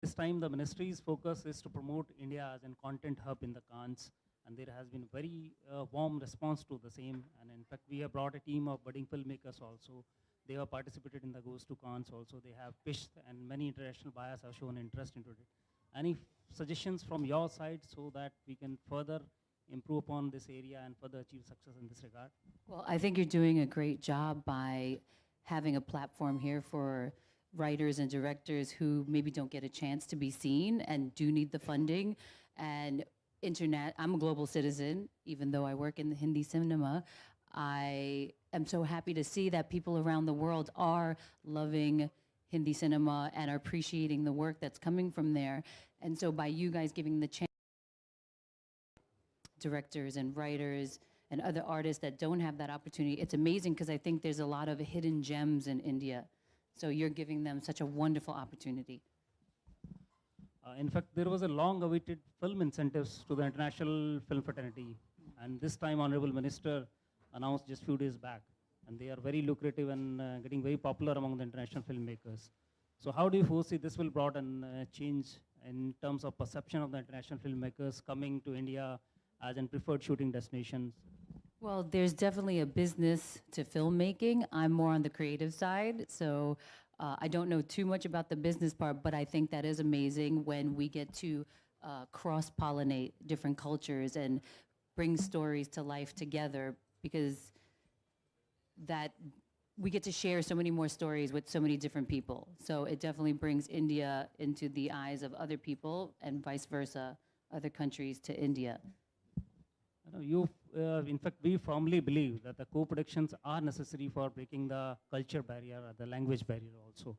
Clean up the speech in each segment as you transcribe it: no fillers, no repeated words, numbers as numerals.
This time, the ministry's focus is to promote India as a content hub in the Cannes, and there has been very warm response to the same. And in fact, we have brought a team of budding filmmakers also. They have participated in the Goes to Cannes also. They have pitched, and many international buyers have shown interest into it. Any suggestions from your side so that we can further improve upon this area and further achieve success in this regard? Well, I think you're doing a great job by having a platform here for writers and directors who maybe don't get a chance to be seen and do need the funding. And I'm a global citizen, even though I work in the Hindi cinema. I am so happy to see that people around the world are loving Hindi cinema and are appreciating the work that's coming from there. And so by you guys giving the chance, directors and writers and other artists that don't have that opportunity, it's amazing because I think there's a lot of hidden gems in India. So you're giving them such a wonderful opportunity. In fact, there was a long-awaited film incentives to the international film fraternity, and this time, Honorable Minister announced just few days back, and they are very lucrative and getting very popular among the international filmmakers. So, how do you foresee this will brought an change in terms of perception of the international filmmakers coming to India as a preferred shooting destinations? Well, there's definitely a business to filmmaking. I'm more on the creative side, so I don't know too much about the business part, but I think that is amazing when we get to cross-pollinate different cultures and bring stories to life together, because that we get to share so many more stories with so many different people. So it definitely brings India into the eyes of other people and vice versa, other countries to India. In fact, we firmly believe that the co-productions are necessary for breaking the culture barrier or the language barrier also.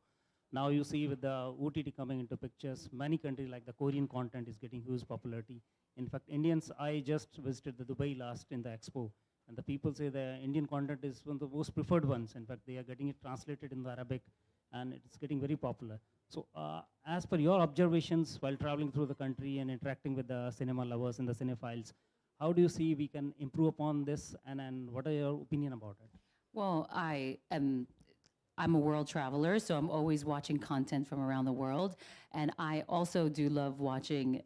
Now you see with the OTT coming into pictures, many countries like the Korean content is getting huge popularity. In fact, Indians, I just visited the Dubai last in the expo, and the people say the Indian content is one of the most preferred ones. In fact, they are getting it translated in the Arabic, and it's getting very popular. So as per your observations while traveling through the country and interacting with the cinema lovers and the cinephiles, how do you see we can improve upon this, and what are your opinion about it? Well, I'm a world traveler, so I'm always watching content from around the world. And I also do love watching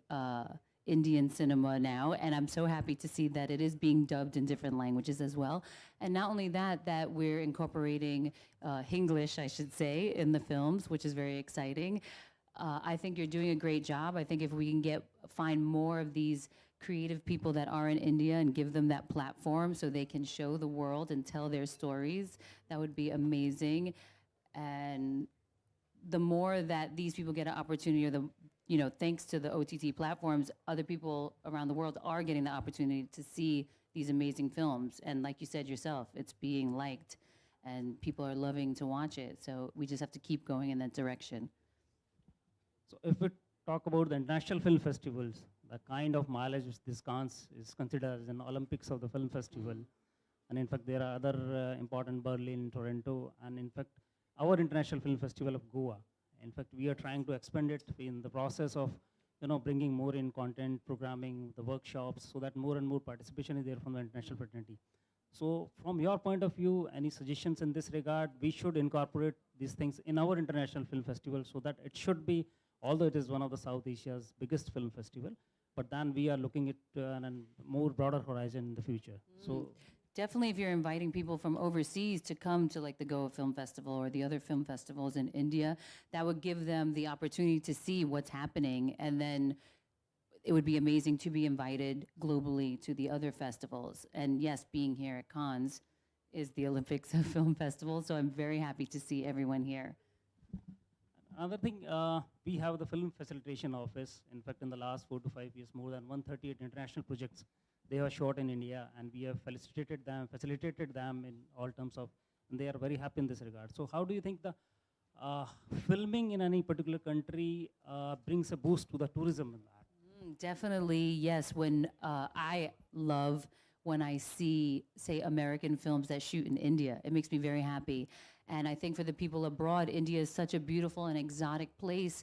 Indian cinema now. And I'm so happy to see that it is being dubbed in different languages as well. And not only that, that we're incorporating Hinglish, I should say, in the films, which is very exciting. I think you're doing a great job. I think if we can find more of these creative people that are in India and give them that platform so they can show the world and tell their stories, that would be amazing. And the more that these people get an opportunity, or thanks to the OTT platforms, other people around the world are getting the opportunity to see these amazing films. And like you said yourself, it's being liked and people are loving to watch it. So we just have to keep going in that direction. So if we talk about the international film festivals, the kind of mileage which this counts is considered as an Olympics of the film festival. And in fact, there are other important Berlin, Toronto, and in fact, our International Film Festival of Goa. In fact, we are trying to expand it in the process of bringing more in content, programming, the workshops, so that more and more participation is there from the international fraternity. So from your point of view, any suggestions in this regard? We should incorporate these things in our International Film Festival so that it should be, although it is one of the South Asia's biggest film festival, but then we are looking at a more broader horizon in the future. So definitely, if you're inviting people from overseas to come to like the Goa Film Festival or the other film festivals in India, that would give them the opportunity to see what's happening. And then it would be amazing to be invited globally to the other festivals. And yes, being here at Cannes is the Olympics of Film Festival, so I'm very happy to see everyone here. Another thing, we have the film facilitation office. In fact, in the last 4 to 5 years, more than 138 international projects they have shot in India, and we have facilitated them in all terms of, and they are very happy in this regard. So how do you think the filming in any particular country brings a boost to the tourism in that? Definitely, yes. I love when I see, say, American films that shoot in India. It makes me very happy. And I think for the people abroad, India is such a beautiful and exotic place,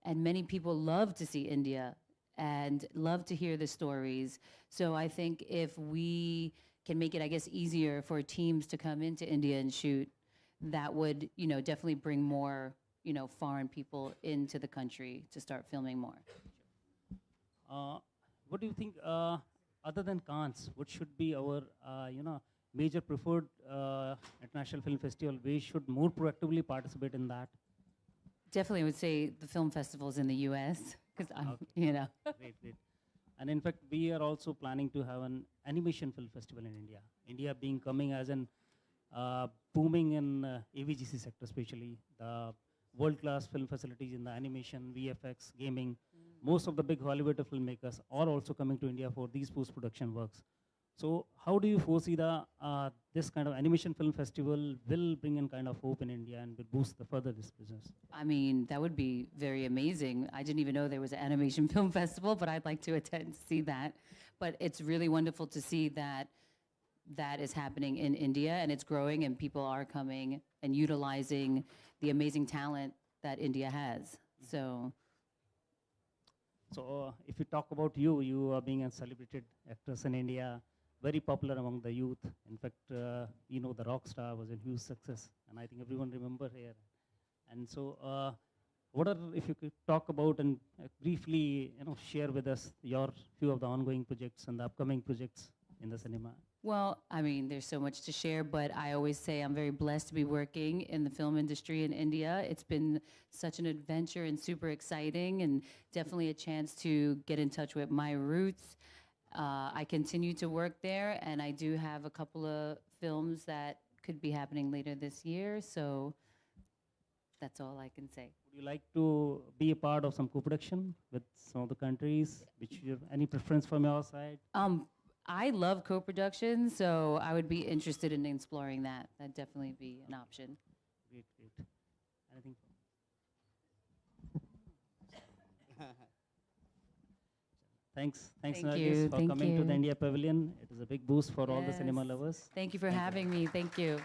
and many people love to see India and love to hear the stories. So I think if we can make it, I guess, easier for teams to come into India and shoot, that would, definitely bring more, foreign people into the country to start filming more. Uh, what do you think, other than Cannes, what should be our, major preferred international film festival? We should more proactively participate in that. Definitely would say the film festivals in the US, because I'm, Okay. Great, great. And in fact, we are also planning to have an animation film festival in India. India being coming as an booming in AVGC sector, especially the world-class film facilities in the animation, VFX, gaming. Most of the big Hollywood filmmakers are also coming to India for these post-production works. So how do you foresee the this kind of animation film festival will bring in kind of hope in India and will boost the further this business? I mean, that would be very amazing. I didn't even know there was an animation film festival, but I'd like to attend to see that. But it's really wonderful to see that that is happening in India and it's growing and people are coming and utilizing the amazing talent that India has. So If you talk about you, you are being a celebrated actress in India, very popular among the youth. In fact, the rock star was a huge success, and I think everyone remember here. And so, what are, if you could talk about and briefly, share with us your few of the ongoing projects and the upcoming projects in the cinema? well, I mean, there's so much to share, but I always say I'm very blessed to be working in the film industry in India. It's been such an adventure and super exciting, and definitely a chance to get in touch with my roots. I continue to work there, and I do have a couple of films that could be happening later this year, so that's all I can say. Would you like to be a part of some co-production with some of the countries? Which you have any preference from your side? I love co-production, so I would be interested in exploring that. That'd definitely be an option. Great, great. Anything? Thanks, Thank Nargis, you, for thank coming to the you. India Pavilion. It is a big boost for all the cinema Yes. lovers. Thank you for having me. Thank you.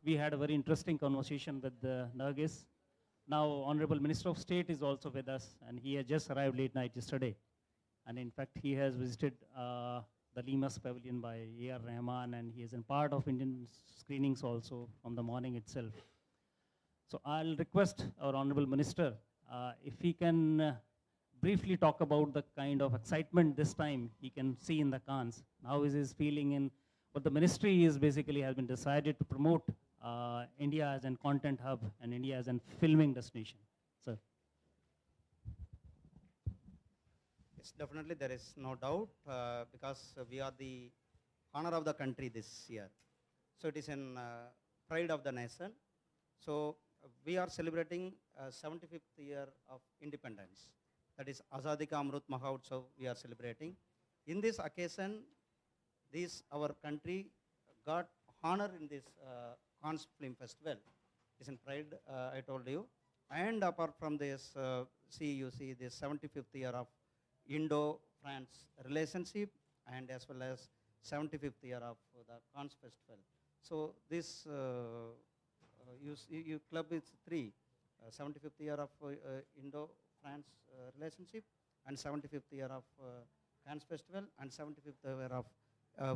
We had a very interesting conversation with Nargis. Now, Honorable Minister of State is also with us, and he has just arrived late night yesterday. And in fact, he has visited the Limas Pavilion by A.R. Rahman, and he is in part of Indian screenings also from the morning itself. So I'll request our Honorable Minister if he can briefly talk about the kind of excitement this time he can see in the Cannes. How is his feeling in what the ministry is basically has been decided to promote India as a content hub and India as a filming destination. Sir. Yes, definitely there is no doubt because we are the honor of the country this year. So it is in pride of the nation. So we are celebrating 75th year of independence. That is Azadi Ka Amrut Mahotsav we are celebrating. In this occasion, our country got honor in this Cannes Film Festival. It's in pride, I told you. And apart from this, you see this 75th year of Indo-France relationship and as well as 75th year of the Cannes Festival. So this you club is three, 75th year of Indo-France relationship and 75th year of Cannes Festival and 75th year of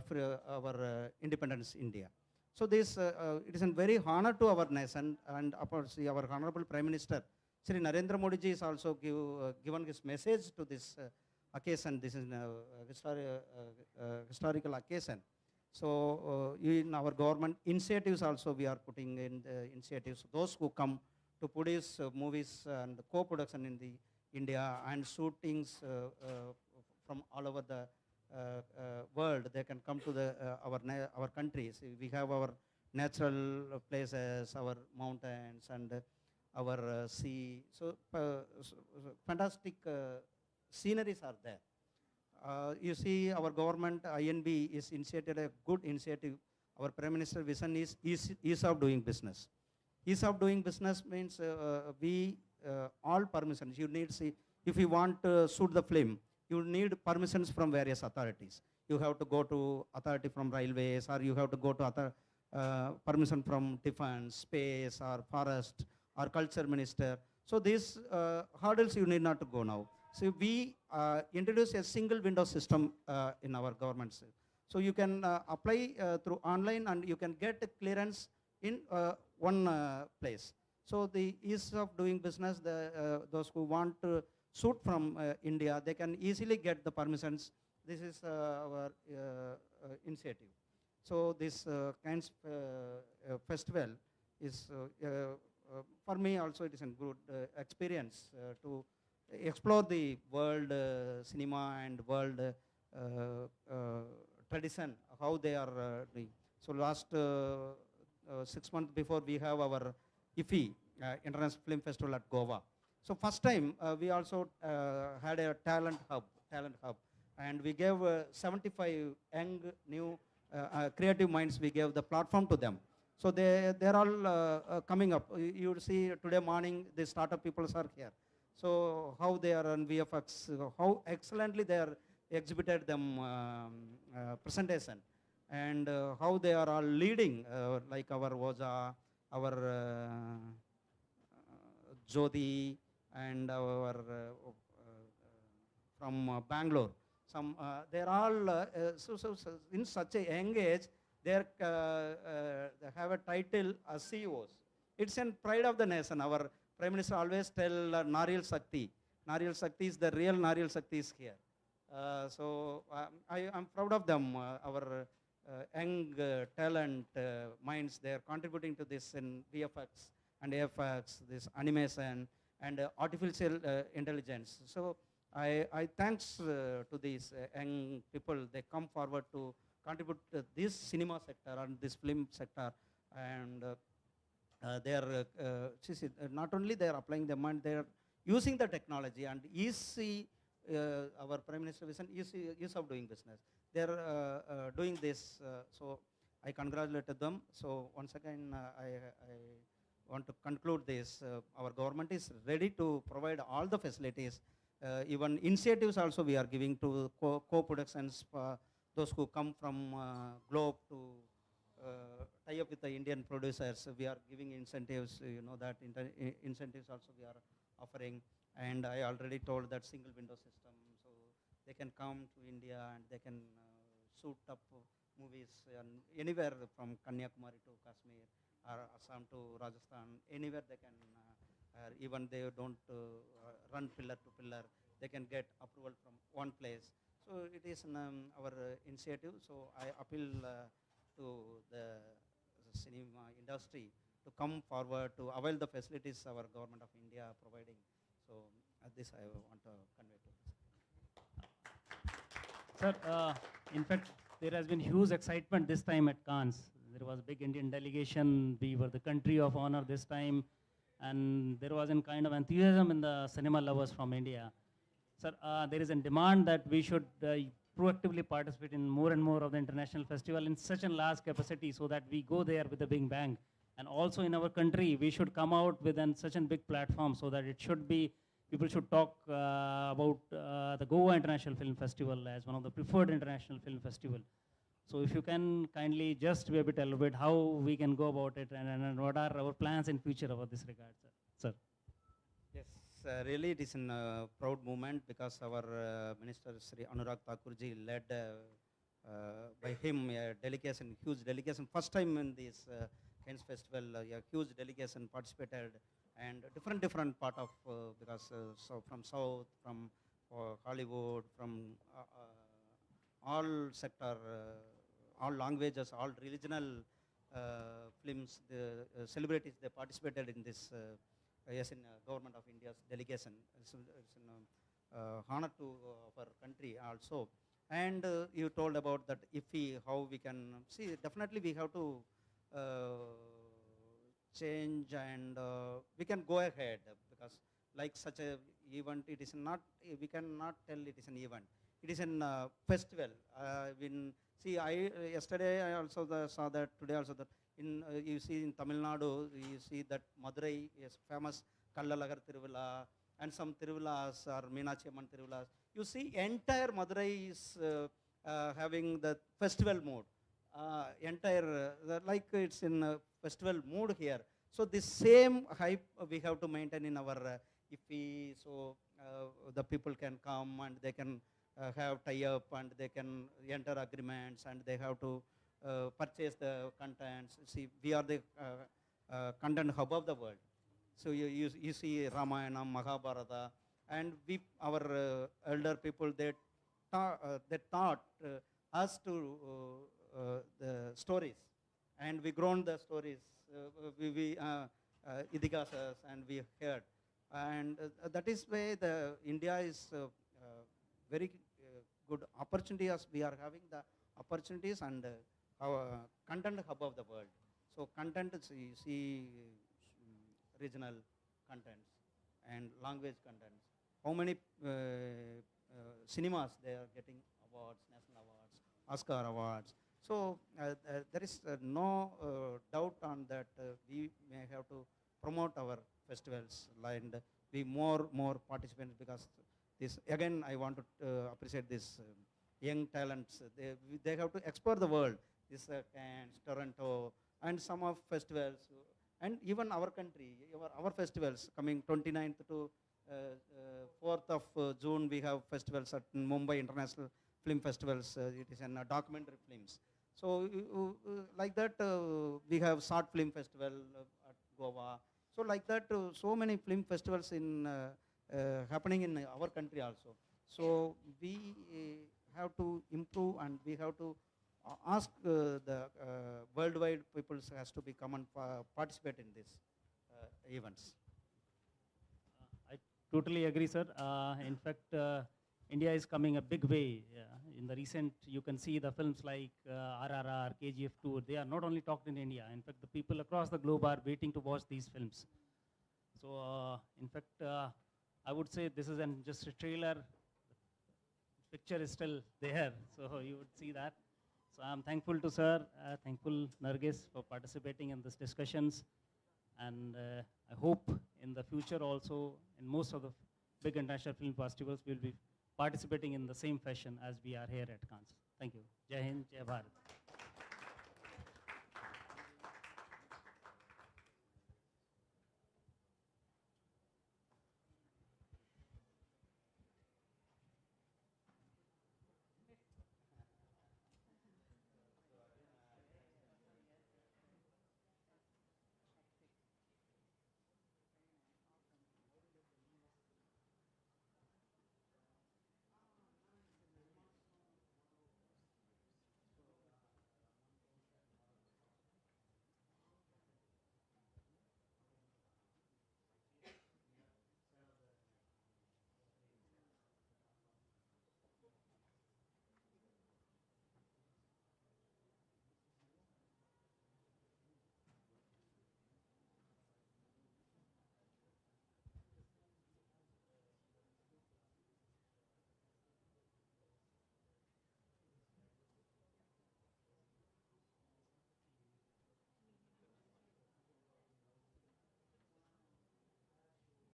for our independence India. So this it is a very honor to our nation, and our honorable Prime Minister Sri Narendra Modi ji is also given his message to this occasion. This is a historical occasion. So in our government initiatives also we are putting in the initiatives. Those who come to produce movies and co-production in the India and shootings from all over the world, they can come to our countries. We have our natural places, our mountains, and our sea. So fantastic sceneries are there. You see, our government INB is initiated a good initiative. Our Prime Minister vision is ease of doing business. Ease of doing business means we all permissions. You need, see, if you want to shoot the film, you need permissions from various authorities. You have to go to authority from railways, or you have to go to permission from defense, space, or forest, or culture minister. So these hurdles you need not to go now. So we introduce a single window system in our government. So you can apply through online, and you can get clearance in one place. So the ease of doing business, those who want to shoot from India, they can easily get the permissions. This is our initiative. So this Cannes festival is, for me also, it is a good experience to explore the world cinema and world tradition, how they are doing. So last 6 months before, we have our IFFI, International Film Festival at Goa. So first time we also had a talent hub, and we gave 75 young new creative minds. We gave the platform to them. So they're all coming up. You see today morning the startup people are here. So how they are on VFX, how excellently they are exhibited them presentation, and how they are all leading, like our Oja, our Jyoti, and our from Bangalore. Some they're all so in such a young age, they have a title as CEOs. It's a pride of the nation. Our Prime Minister always tell Narghis Fakhri. Narghis Fakhri is the real Narghis Fakhri is here. So I am proud of them. Our young talent minds, they are contributing to this in VFX and AFX, this animation and artificial intelligence. So I thanks to these young people. They come forward to contribute to this cinema sector and this film sector, and they are not only they are applying the mind, they are using the technology and easy. Our Prime Minister vision ease of doing business. They are doing this, so I congratulate them. So once again, I want to conclude this. Our government is ready to provide all the facilities. Even initiatives also we are giving to co-productions for those who come from globe to tie up with the Indian producers. We are giving incentives, you know that incentives also we are offering. And I already told that single window system, so they can come to India and they can shoot up movies anywhere from Kanyakumari to Kashmir, or Assam to Rajasthan, anywhere they can, even they don't run pillar to pillar, they can get approval from one place. So it is our initiative. So I appeal to the cinema industry to come forward to avail the facilities our government of India providing. So this I want to convey to. Sir, in fact, there has been huge excitement this time at Cannes. There was a big Indian delegation. We were the country of honor this time. And there was a kind of enthusiasm in the cinema lovers from India. Sir, there is a demand that we should proactively participate in more and more of the international festival in such a large capacity, so that we go there with a big bang. And also in our country, we should come out with such a big platform, so that it should be, people should talk about the Goa International Film Festival as one of the preferred international film festival. So if you can kindly just be able to elaborate how we can go about it, and what are our plans in future about this regard, sir. Sir. Yes, really it is a proud moment, because our Minister Sri Anurag Thakurji led by him a delegation, huge delegation, first time in this Cannes Festival, a huge delegation participated, and different part of, because so from South, from Hollywood, from all sector, all languages, all regional films, the celebrities, they participated in this, yes, in Government of India's delegation. It's an honor to our country also. And you told about that IFFI, how we can, see, definitely we have to change, and we can go ahead, because like such a event, it is not, we cannot tell it is an event. It is a festival. See, yesterday I also saw that, today also that, in you see in Tamil Nadu, you see that Madurai is famous Kallalagar Tiruvilla, and some Tiruvillas or Meenachi Amman Tiruvillas. You see, entire Madurai is having the festival mood. Like it's in festival mood here. So this same hype we have to maintain in our IFFI, so the people can come and they can have tie-up and they can enter agreements and they have to purchase the contents. See, we are the content hub of the world. So you see Ramayana, Mahabharata, and our elder people, they taught us to the stories, and we grown the stories. Idigasas, and we heard, and that is why the India is very good opportunity as we are having the opportunities and our content hub of the world. So content is, you see, regional contents and language contents. How many cinemas they are getting awards, national awards, Oscar awards. So there is no doubt on that we may have to promote our festivals and be more participants, because this, again, I want to appreciate this young talents. They have to explore the world. This Cannes, Toronto, and some of festivals, and even our country, our festivals coming 29th to 4th of June, we have festivals at Mumbai International Film Festivals. It is in documentary films. So like that, we have short film festival at Goa. So like that, so many film festivals in happening in our country also. So we have to improve, and we have to ask the worldwide people has to become and participate in these events. I totally agree, sir. In fact, India is coming a big way. In the recent, you can see the films like RRR, KGF 2, they are not only talked in India. In fact, the people across the globe are waiting to watch these films. So, in fact, I would say this is just a trailer. The picture is still there, so you would see that. So I'm thankful to sir, thankful Narghis for participating in these discussions. And I hope in the future also, in most of the big international film festivals, we'll be participating in the same fashion as we are here at Cannes. Thank you. Jai Hind, Jai Bharat.